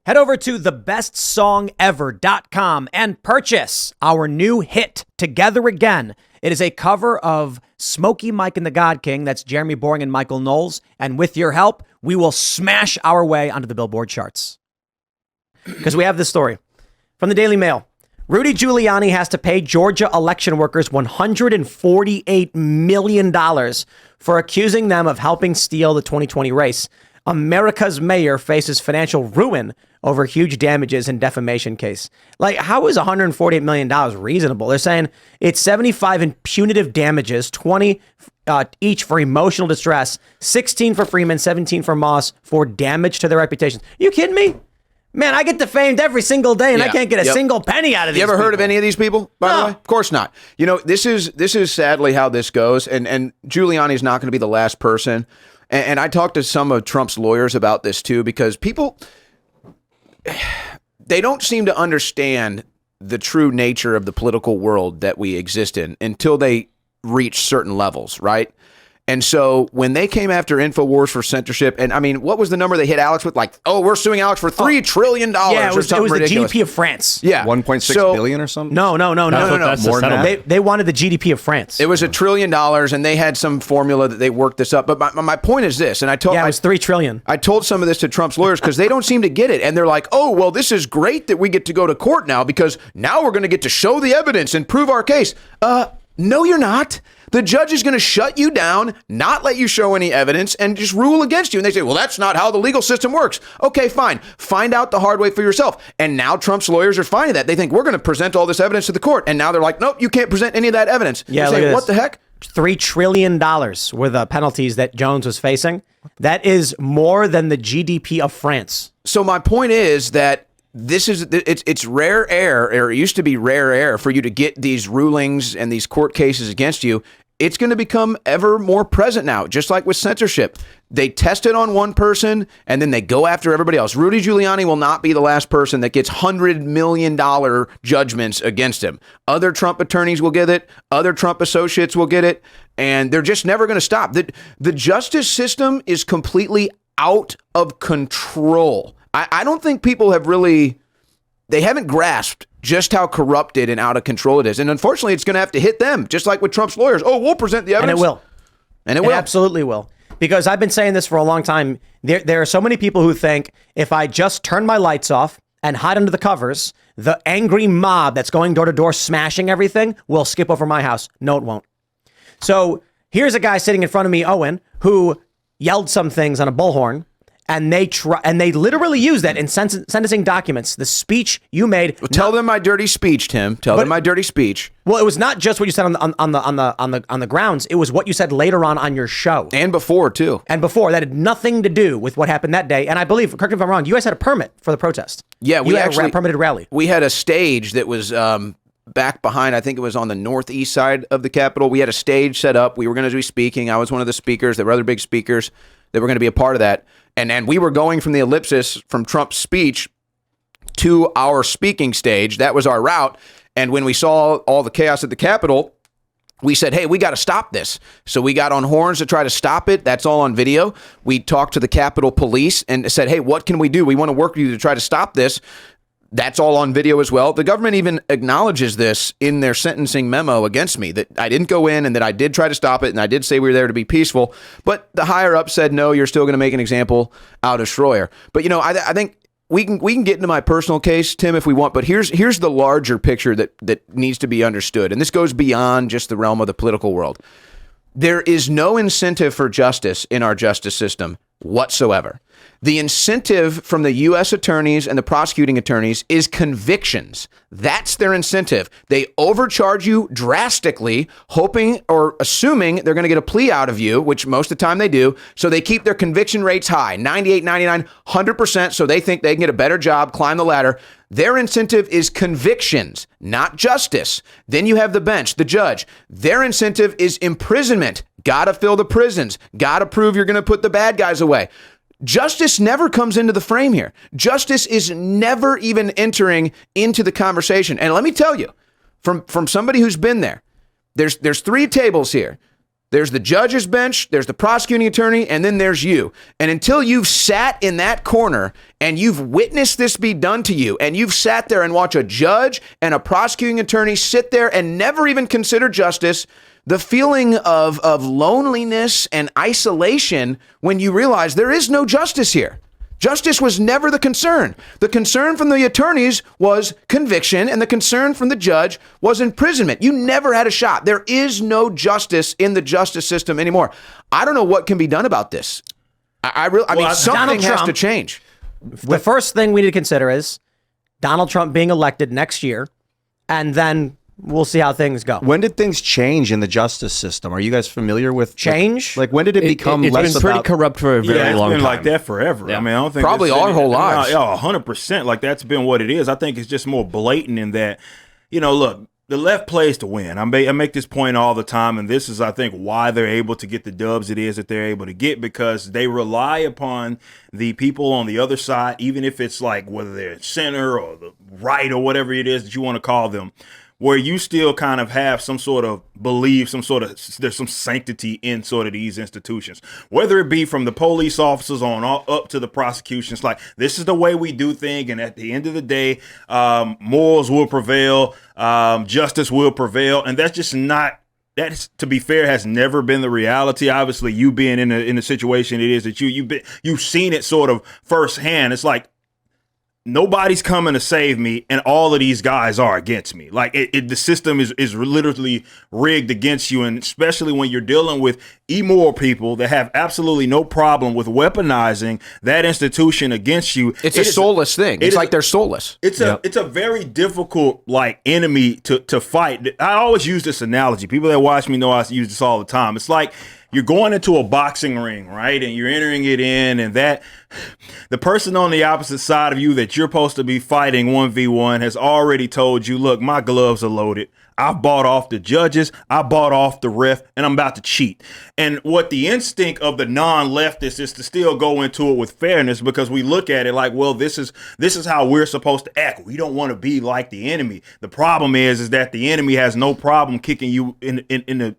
Head over to thebestsongever.com and purchase our new hit, Together Again. It is a cover of Smokey Mike and the God King. That's Jeremy Boring and Michael Knowles. And with your help, we will smash our way onto the Billboard charts. Because we have this story from the Daily Mail. Rudy Giuliani has to pay Georgia election workers $148 million for accusing them of helping steal the 2020 race. America's mayor faces financial ruin over huge damages and defamation case. Like, how is $148 million reasonable? They're saying it's 75 in punitive damages, 20 each for emotional distress, 16 for Freeman, 17 for Moss for damage to their reputations. You kidding me? Man, I get defamed every single day, and I can't get a single penny out of these people. You ever heard of any of these people, by the way? Of course not. You know, this is sadly how this goes, and Giuliani's not going to be the last person. And I talked to some of Trump's lawyers about this, too, because people, they don't seem to understand the true nature of the political world that we exist in until they reach certain levels, right? And so when they came after InfoWars for censorship, and I mean, what was the number they hit Alex with? Like, oh, we're suing Alex for $3 trillion. Yeah, it was the ridiculous. GDP of France. Yeah. 1.6 billion or something? No. That's more than that. They wanted the GDP of France. It was $1 trillion, and they had some formula that they worked this up. But my point is this, and it was $3 trillion. I told some of this to Trump's lawyers because they don't seem to get it. And they're like, oh, well, this is great that we get to go to court now because now we're going to get to show the evidence and prove our case. No, you're not. The judge is going to shut you down, not let you show any evidence, and just rule against you. And they say, well, that's not how the legal system works. Okay, fine. Find out the hard way for yourself. And now Trump's lawyers are finding that. They think we're going to present all this evidence to the court. And now they're like, nope, you can't present any of that evidence. Yeah, they say, what the heck? $3 trillion were the penalties that Jones was facing. That is more than the GDP of France. So my point is that it's rare air, or it used to be rare air for you to get these rulings and these court cases against you. It's going to become ever more present now, just like with censorship. They test it on one person and then they go after everybody else. Rudy Giuliani will not be the last person that gets $100 million judgments against him. Other Trump attorneys will get it. Other Trump associates will get it. And they're just never going to stop. The justice system is completely out of control. I don't think people have they haven't grasped just how corrupted and out of control it is. And unfortunately, it's going to have to hit them, just like with Trump's lawyers. Oh, we'll present the evidence. And it will. And it will. It absolutely will. Because I've been saying this for a long time. There are so many people who think if I just turn my lights off and hide under the covers, the angry mob that's going door to door smashing everything will skip over my house. No, it won't. So here's a guy sitting in front of me, Owen, who yelled some things on a bullhorn. And they literally use that in sentencing documents. The speech you made. Well, tell them my dirty speech, Tim. Tell them my dirty speech. Well, it was not just what you said on the grounds. It was what you said later on your show, and before too. And before that had nothing to do with what happened that day. And I believe, correct me if I'm wrong, you guys had a permit for the protest. Yeah, we actually had a permitted rally. We had a stage that was back behind. I think it was on the northeast side of the Capitol. We had a stage set up. We were going to be speaking. I was one of the speakers. There were other big speakers that were going to be a part of that. And we were going from the ellipsis from Trump's speech to our speaking stage. That was our route. And when we saw all the chaos at the Capitol, we said, hey, we got to stop this. So we got on horns to try to stop it. That's all on video. We talked to the Capitol Police and said, hey, what can we do? We want to work with you to try to stop this. That's all on video as well. The government even acknowledges this in their sentencing memo against me, that I didn't go in and that I did try to stop it. And I did say we were there to be peaceful. But the higher up said, no, you're still going to make an example out of Schroyer. But, I think we can get into my personal case, Tim, if we want. But here's the larger picture that needs to be understood. And this goes beyond just the realm of the political world. There is no incentive for justice in our justice system whatsoever. The incentive from the U.S. attorneys and the prosecuting attorneys is convictions. That's their incentive. They overcharge you drastically, hoping or assuming they're going to get a plea out of you, which most of the time they do. So they keep their conviction rates high, 98, 99, 100%. So they think they can get a better job, climb the ladder. Their incentive is convictions, not justice. Then you have the bench, the judge. Their incentive is imprisonment. Got to fill the prisons. Got to prove you're going to put the bad guys away. Justice never comes into the frame here. Justice is never even entering into the conversation. And let me tell you, from somebody who's been there, there's three tables here. There's the judge's bench, there's the prosecuting attorney, and then there's you. And until you've sat in that corner and you've witnessed this be done to you, and you've sat there and watched a judge and a prosecuting attorney sit there and never even consider justice, the feeling of loneliness and isolation when you realize there is no justice here. Justice was never the concern. The concern from the attorneys was conviction, and the concern from the judge was imprisonment. You never had a shot. There is no justice in the justice system anymore. I don't know what can be done about this. I mean, something has to change. The first thing we need to consider is Donald Trump being elected next year, and then we'll see how things go. When did things change in the justice system? Are you guys familiar with change? Like when did it become it's less been pretty corrupt for a very long time? It's been like that forever. Yeah. I mean, I don't think probably our whole lives. Yeah, 100%. Like that's been what it is. I think it's just more blatant in that, look, the left plays to win. I make this point all the time, and this is, I think, why they're able to get the dubs it is that they're able to get, because they rely upon the people on the other side, even if it's like whether they're center or the right or whatever it is that you want to call them, where you still kind of have some sort of belief, there's some sanctity in sort of these institutions, whether it be from the police officers on up to the prosecutions. Like, this is the way we do things, and at the end of the day, morals will prevail, justice will prevail, and that's just not. That, to be fair, has never been the reality. Obviously, you being in the situation it is that you've seen it sort of firsthand. It's like, nobody's coming to save me, and all of these guys are against me. Like the system is literally rigged against you, and especially when you're dealing with immoral people that have absolutely no problem with weaponizing that institution against you. It's a soulless thing. It's like they're soulless. It's a very difficult enemy to fight. I always use this analogy. People that watch me know I use this all the time. It's like you're going into a boxing ring, right? And you're entering it in, and that the person on the opposite side of you that you're supposed to be fighting 1v1 has already told you, look, my gloves are loaded. I've bought off the judges, I bought off the ref, and I'm about to cheat. And what the instinct of the non-leftist is to still go into it with fairness, because we look at it like, well, this is how we're supposed to act. We don't want to be like the enemy. The problem is that the enemy has no problem kicking you in the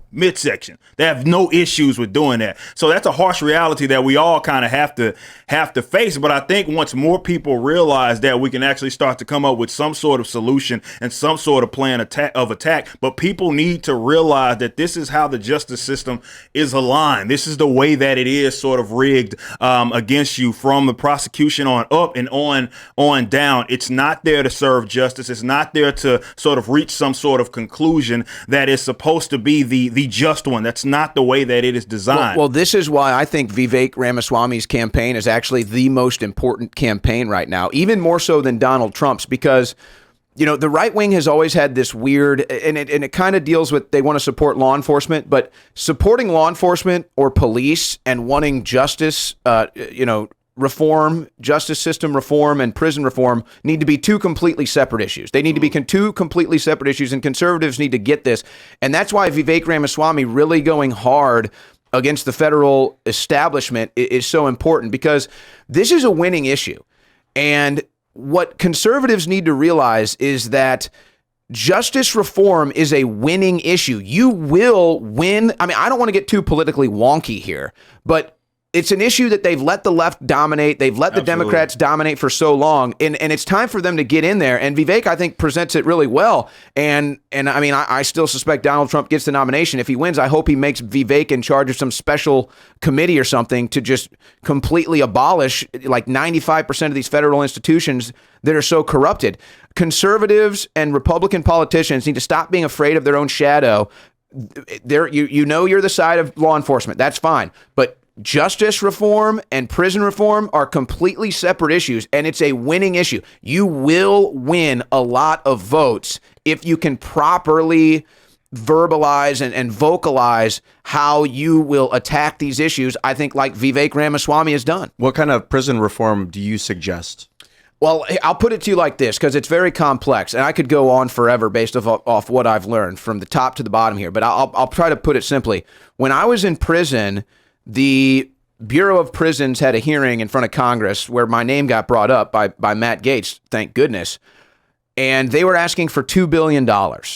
midsection. They have no issues with doing that. So that's a harsh reality that we all kind of have to face. But I think once more people realize that, we can actually start to come up with some sort of solution and some sort of plan of attack. But people need to realize that this is how the justice system is aligned. This is the way that it is sort of rigged against you from the prosecution on up and on down. It's not there to serve justice. It's not there to sort of reach some sort of conclusion that is supposed to be the just one. That's not the way that it is designed. Well, this is why I think Vivek Ramaswamy's campaign is actually the most important campaign right now, even more so than Donald Trump's, because the right wing has always had this weird, and it kind of deals with, they want to support law enforcement, but supporting law enforcement or police and wanting justice, reform, justice system reform, and prison reform need to be two completely separate issues. They need to be two completely separate issues, and conservatives need to get this. And that's why Vivek Ramaswamy really going hard against the federal establishment is so important, because this is a winning issue. And what conservatives need to realize is that justice reform is a winning issue. You will win. I mean, I don't want to get too politically wonky here, but it's an issue that they've let the left dominate. They've let the Democrats dominate for so long, and it's time for them to get in there. And Vivek, I think, presents it really well. And I mean, I still suspect Donald Trump gets the nomination. If he wins, I hope he makes Vivek in charge of some special committee or something to just completely abolish like 95% of these federal institutions that are so corrupted. Conservatives and Republican politicians need to stop being afraid of their own shadow. You're the side of law enforcement. That's fine. But justice reform and prison reform are completely separate issues, and it's a winning issue. You will win a lot of votes if you can properly verbalize and vocalize how you will attack these issues, I think, like Vivek Ramaswamy has done. What kind of prison reform do you suggest? Well, I'll put it to you like this, because it's very complex, and I could go on forever based off what I've learned from the top to the bottom here, but I'll try to put it simply. When I was in prison, the Bureau of Prisons had a hearing in front of Congress where my name got brought up by Matt Gaetz, thank goodness. and they were asking for $2 billion.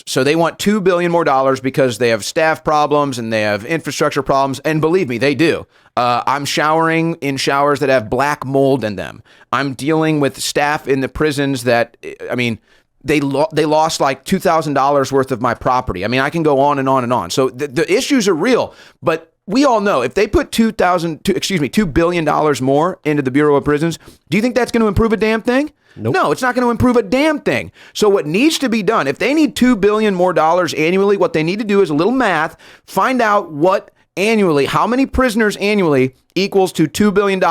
So they want $2 billion more dollars because they have staff problems and they have infrastructure problems. And believe me, they do. I'm showering in showers that have black mold in them. I'm dealing with staff in the prisons that, I mean, they lost like $2,000 worth of my property. I mean, I can go on and on and on. So the issues are real, but we all know if they put $2 billion more into the Bureau of Prisons, do you think that's going to improve a damn thing? Nope. No, it's not going to improve a damn thing. So what needs to be done, if they need $2 billion more annually, what they need to do is a little math, find out how many prisoners annually equals to $2 billion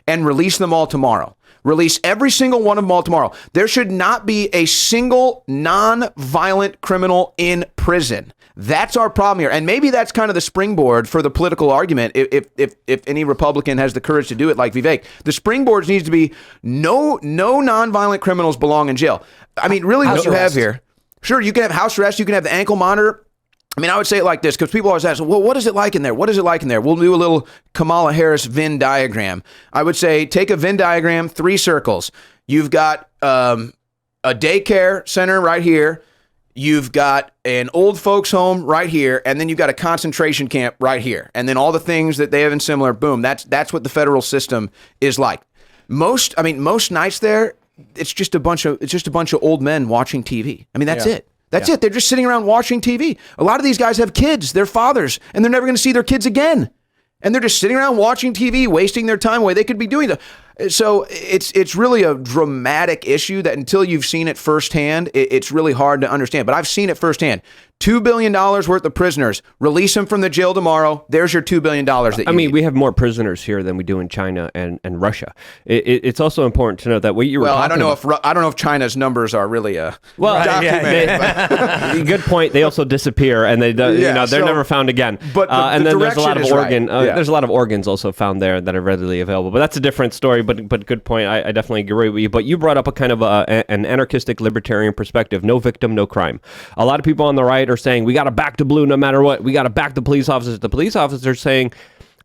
and release them all tomorrow. Release every single one of them all tomorrow. There should not be a single non-violent criminal in prison. That's our problem here. And maybe that's kind of the springboard for the political argument if any Republican has the courage to do it like Vivek. The springboard needs to be no non-violent criminals belong in jail. I mean, really what you have here. Sure, you can have house arrest. You can have the ankle monitor. I mean, I would say it like this, because people always ask, well, what is it like in there? What is it like in there? We'll do a little Kamala Harris Venn diagram. I would say take a Venn diagram, 3 circles. You've got a daycare center right here. You've got an old folks home right here. And then you've got a concentration camp right here. And then all the things that they have in similar, boom, that's what the federal system is like. Most nights there, it's just a bunch of old men watching TV. I mean, that's it. That's it. They're just sitting around watching TV. A lot of these guys have kids, they're fathers, and they're never going to see their kids again. And they're just sitting around watching TV, wasting their time away. They could be doing that. So it's really a dramatic issue that until you've seen it firsthand, it's really hard to understand. But I've seen it firsthand. $2 billion worth of prisoners. Release them from the jail tomorrow. There's your $2 billion that you need. We have more prisoners here than we do in China and Russia. It's also important to note that what you were talking about. I don't know if China's numbers are really documented. Good point. They also disappear, and they're never found again. But and then there's a lot of organs. Right. There's a lot of organs also found there that are readily available. But that's a different story. But good point. I definitely agree with you. But you brought up a kind of an anarchistic libertarian perspective. No victim, no crime. A lot of people on the right are saying we got to back the blue no matter what. We got to back the police officers. The police officers are saying,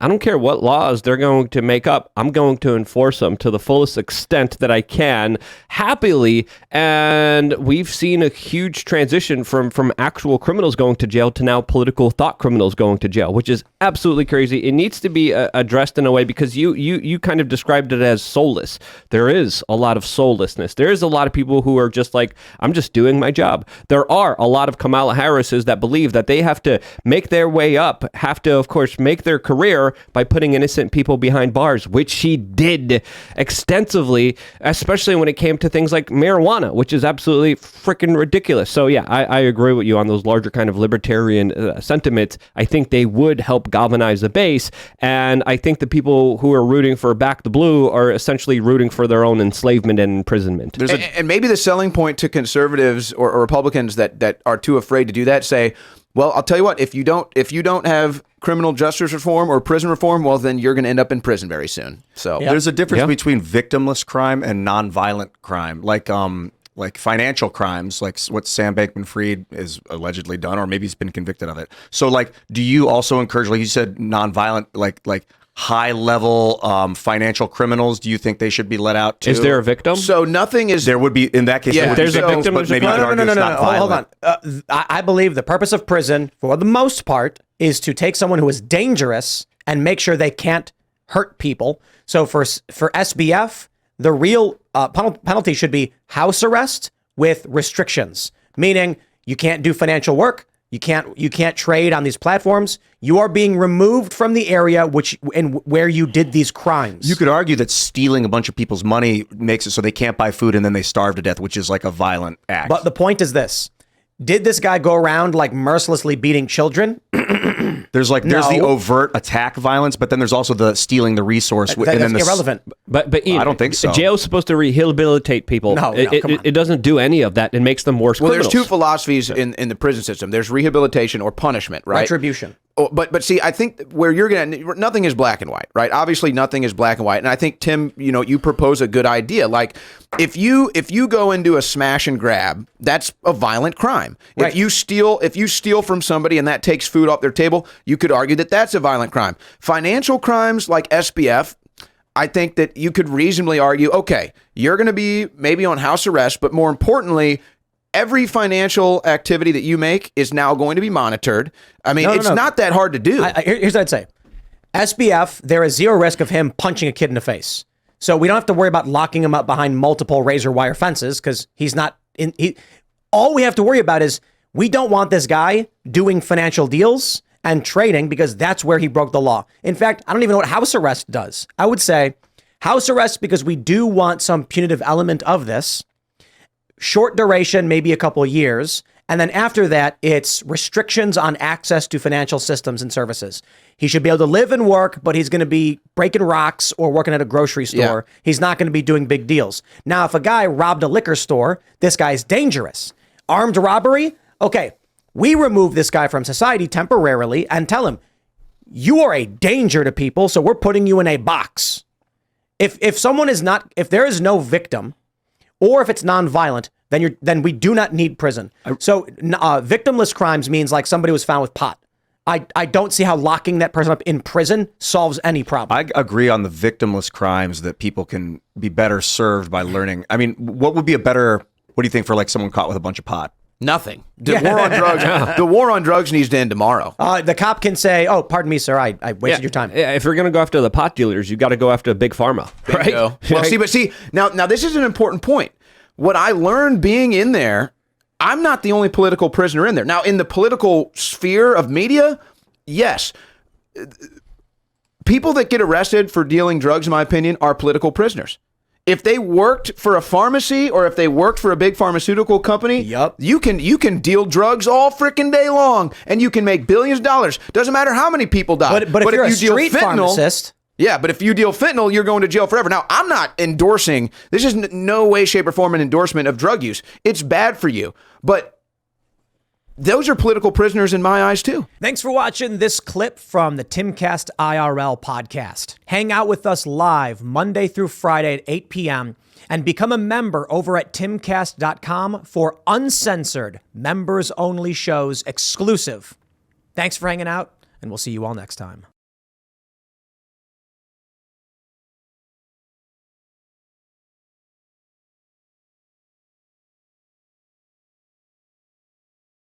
I don't care what laws they're going to make up. I'm going to enforce them to the fullest extent that I can, happily. And we've seen a huge transition from actual criminals going to jail to now political thought criminals going to jail, which is absolutely crazy. It needs to be addressed in a way, because you kind of described it as soulless. There is a lot of soullessness. There is a lot of people who are just like, I'm just doing my job. There are a lot of Kamala Harrises that believe that they have to make their way up, have to, of course, make their career by putting innocent people behind bars, which she did extensively, especially when it came to things like marijuana, which is absolutely freaking ridiculous. So yeah, I agree with you on those larger kind of libertarian sentiments. I think they would help galvanize the base, and I think the people who are rooting for Back the Blue are essentially rooting for their own enslavement and imprisonment. And maybe the selling point to conservatives or Republicans that are too afraid to do that, say, well, I'll tell you what, if you don't have criminal justice reform or prison reform, well, then you're going to end up in prison very soon. So there's a difference between victimless crime and nonviolent crime, like financial crimes, like what Sam Bankman-Fried is allegedly done, or maybe he's been convicted of it. So, like, do you also encourage, like you said, nonviolent, like high-level financial criminals? Do you think they should be let out too? Is there a victim? So nothing is. There would be, in that case. Yeah, there's a victim. But maybe No. Hold on. I believe the purpose of prison, for the most part, is to take someone who is dangerous and make sure they can't hurt people. So for SBF, the real penalty should be house arrest with restrictions, meaning you can't do financial work. You can't trade on these platforms. You are being removed from the area where you did these crimes. You could argue that stealing a bunch of people's money makes it so they can't buy food and then they starve to death, which is like a violent act. But the point is this. Did this guy go around like mercilessly beating children? There's the overt attack violence, but then there's also the stealing the resource. That's irrelevant. But Ian, I don't think so. Jail's supposed to rehabilitate people. No, come on. It doesn't do any of that. It makes them worse criminals. There's two philosophies in the prison system. There's rehabilitation or punishment, right? Retribution. But see, I think where you're nothing is black and white, right? Obviously, nothing is black and white. And I think, Tim, you propose a good idea. Like, if you go into a smash and grab, that's a violent crime. Right. If you steal from somebody and that takes food off their table, you could argue that that's a violent crime. Financial crimes like SBF, I think that you could reasonably argue, okay, you're going to be maybe on house arrest, but more importantly, every financial activity that you make is now going to be monitored. I mean, it's not that hard to do. Here's what I'd say. SBF, there is zero risk of him punching a kid in the face. So we don't have to worry about locking him up behind multiple razor wire fences because he's not in. All we have to worry about is we don't want this guy doing financial deals and trading because that's where he broke the law. In fact, I don't even know what house arrest does. I would say house arrest because we do want some punitive element of this. Short duration, maybe a couple of years. And then after that, it's restrictions on access to financial systems and services. He should be able to live and work, but he's going to be breaking rocks or working at a grocery store. Yeah. He's not going to be doing big deals. Now, if a guy robbed a liquor store, this guy's dangerous. Armed robbery? Okay, we remove this guy from society temporarily and tell him, you are a danger to people, so we're putting you in a box. If someone is not, if there is no victim, or if it's nonviolent, then we do not need prison. So victimless crimes means like somebody was found with pot. I don't see how locking that person up in prison solves any problem. I agree on the victimless crimes that people can be better served by learning. I mean, what would be what do you think for like someone caught with a bunch of pot? Nothing. The war on drugs. The war on drugs needs to end tomorrow. The cop can say, "Oh, pardon me, sir. I wasted your time." Yeah, if you're going to go after the pot dealers, you got to go after big pharma, right? Well, see, now this is an important point. What I learned being in there, I'm not the only political prisoner in there. Now, in the political sphere of media, yes, people that get arrested for dealing drugs, in my opinion, are political prisoners. If they worked for a pharmacy or if they worked for a big pharmaceutical company, you can deal drugs all freaking day long and you can make billions of dollars. Doesn't matter how many people die. But if you're a street pharmacist. Yeah, but if you deal fentanyl, you're going to jail forever. Now, I'm not endorsing, this is no way, shape, or form an endorsement of drug use. It's bad for you. But those are political prisoners in my eyes, too. Thanks for watching this clip from the Timcast IRL podcast. Hang out with us live Monday through Friday at 8 p.m. and become a member over at timcast.com for uncensored, members-only shows exclusive. Thanks for hanging out, and we'll see you all next time.